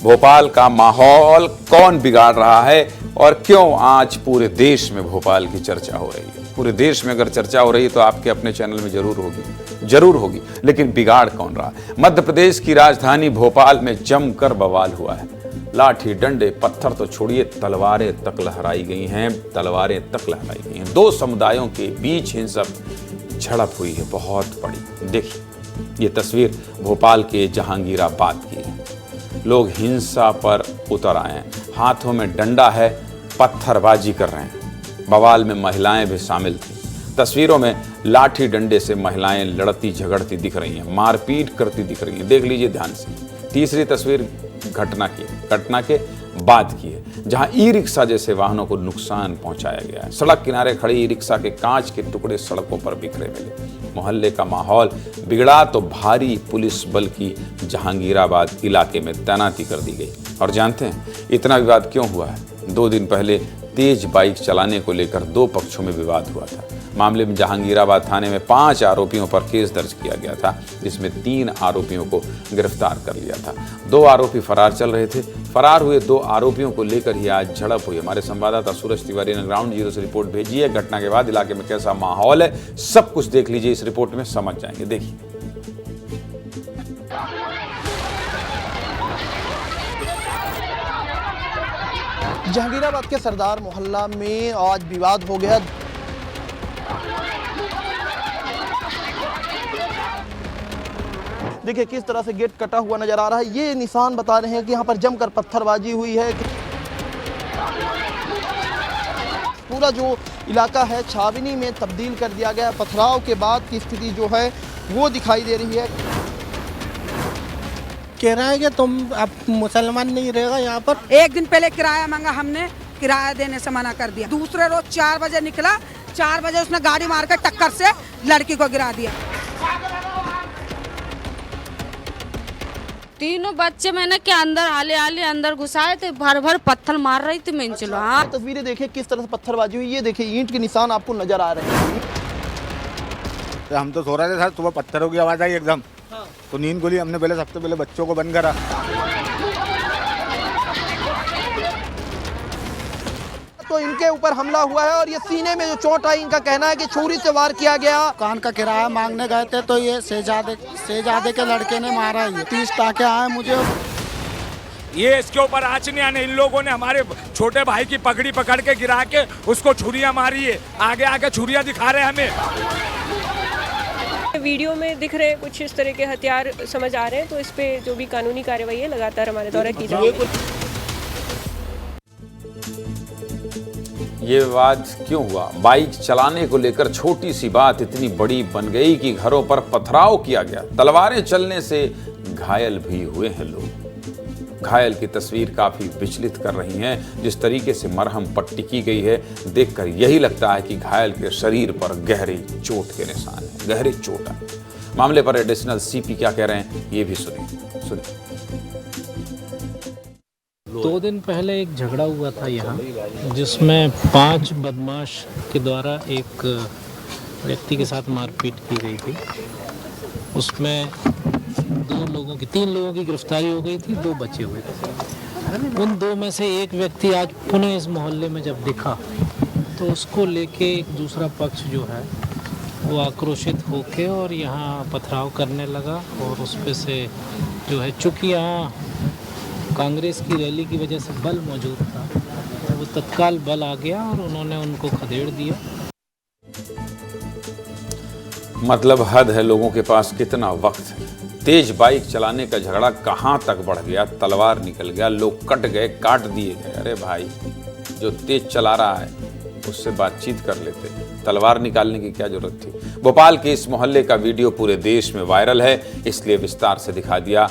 भोपाल का माहौल कौन बिगाड़ रहा है और क्यों आज पूरे देश में भोपाल की चर्चा हो रही है। पूरे देश में अगर चर्चा हो रही है तो आपके अपने चैनल में जरूर होगी, लेकिन बिगाड़ कौन रहा है। मध्य प्रदेश की राजधानी भोपाल में जमकर बवाल हुआ है। लाठी डंडे पत्थर तो छोड़िए, तलवारें तक लहराई गई हैं। दो समुदायों के बीच हिंसक झड़प हुई है, बहुत बड़ी। देखिए, ये तस्वीर भोपाल के जहांगीराबाद की है। लोग हिंसा पर उतर आए हैं, हाथों में डंडा है, पत्थरबाजी कर रहे हैं। बवाल में महिलाएं भी शामिल थी। तस्वीरों में लाठी डंडे से महिलाएं लड़ती झगड़ती दिख रही हैं, मारपीट करती दिख रही हैं। देख लीजिए ध्यान से। तीसरी तस्वीर घटना के बाद की है, जहां ई रिक्शा जैसे वाहनों को नुकसान पहुंचाया गया है। सड़क किनारे खड़ी ई रिक्शा के कांच के टुकड़े सड़कों पर बिखरे मिले। मोहल्ले का माहौल बिगड़ा तो भारी पुलिस बल की जहांगीराबाद इलाके में तैनाती कर दी गई। और जानते हैं इतना विवाद क्यों हुआ है? 2 दिन पहले तेज बाइक चलाने को लेकर 2 पक्षों में विवाद हुआ था। मामले में जहांगीराबाद थाने में 5 आरोपियों पर केस दर्ज किया गया था, जिसमें 3 आरोपियों को गिरफ्तार कर लिया था। 2 आरोपी फरार चल रहे थे। फरार हुए 2 आरोपियों को लेकर ही आज झड़प हुई। हमारे संवाददाता सूरज तिवारी ने ग्राउंड जीरो से रिपोर्ट भेजी है। घटना के बाद इलाके में कैसा माहौल है, सब कुछ देख लीजिए, इस रिपोर्ट में समझ जाएंगे। देखिए, जहांगीराबाद के सरदार मोहल्ला में आज विवाद हो गया। देखिए किस तरह से गेट कटा हुआ नजर आ रहा है। ये निशान बता रहे हैं कि यहाँ पर जमकर पत्थरबाजी हुई है। पूरा जो इलाका है छावनी में तब्दील कर दिया गया। पथराव के बाद की स्थिति जो है वो दिखाई दे रही है। कह रहा है कि तुम अब मुसलमान नहीं रहेगा यहाँ पर। 1 दिन पहले किराया मांगा, हमने किराया देने से मना कर दिया। दूसरे रोज 4 बजे निकला, 4 बजे उसने गाड़ी मार कर टक्कर से लड़की को गिरा दिया। 3 बच्चे मैंने के अंदर हाले अंदर घुसाए थे, भर पत्थर मार रही थी। मैं चलो हाँ तस्वीरें देखिए किस तरह से पत्थरबाजी हुई। ये देखिए ईंट के निशान आपको नजर आ रहे हैं। हम तो सो रहे थे, सुबह पत्थरों की आवाज आई एकदम। तो नींद खुली, हमने सबसे पहले बच्चों को बंद करा। तो इनके ऊपर हमला हुआ है और ये सीने में जो चोट आई, इनका कहना है कि छुरी से वार किया गया। दुकान का किराया मांगने गए थे तो ये शहजादे के लड़के ने मारा। ये 30 टाके आए मुझे। ये इसके ऊपर आँच नहीं आने। इन लोगों ने हमारे छोटे भाई की पगड़ी पकड़ के गिरा के उसको छुरियां मारी है। आगे छुरियां दिखा रहे हैं हमें। वीडियो में दिख रहे कुछ इस तरह के हथियार समझ आ रहे हैं, तो इस पे जो भी कानूनी कार्रवाई है लगातार हमारे द्वारा की जाएगी। ये विवाद क्यों हुआ? बाइक चलाने को लेकर छोटी सी बात इतनी बड़ी बन गई कि घरों पर पथराव किया गया। तलवारें चलने से घायल भी हुए हैं लोग। घायल की तस्वीर काफी विचलित कर रही हैं। जिस तरीके से मरहम पट्टी की गई है, देखकर यही लगता है कि घायल के शरीर पर गहरी चोट के निशान हैं, गहरी चोट है। मामले पर एडिशनल सीपी क्या कह रहे हैं, ये भी सुनिए। 2 दिन पहले एक झगड़ा हुआ था यहाँ, जिसमें 5 बदमाश के द्वारा एक व्यक्ति के साथ मारपीट की गई थी। उसमें 3 लोगों की गिरफ्तारी हो गई थी, 2 बचे हुए थे। उन 2 में से एक व्यक्ति आज पुनः इस मोहल्ले में जब दिखा तो उसको लेके एक दूसरा पक्ष जो है वो आक्रोशित होके और यहाँ पथराव करने लगा। और उस पे से जो है, चूँकि यहाँ कांग्रेस की रैली की वजह से बल मौजूद था, वो तत्काल बल आ गया और उन्होंने उनको खदेड़ दिया। मतलब हद है लोगों के पास कितना वक्त है। तेज बाइक चलाने का झगड़ा कहां तक बढ़ गया, तलवार निकल गया, लोग कट गए, काट दिए गए। अरे भाई, जो तेज चला रहा है उससे बातचीत कर लेते, तलवार निकालने की क्या जरूरत थी। भोपाल के इस मोहल्ले का वीडियो पूरे देश में वायरल है, इसलिए विस्तार से दिखा दिया।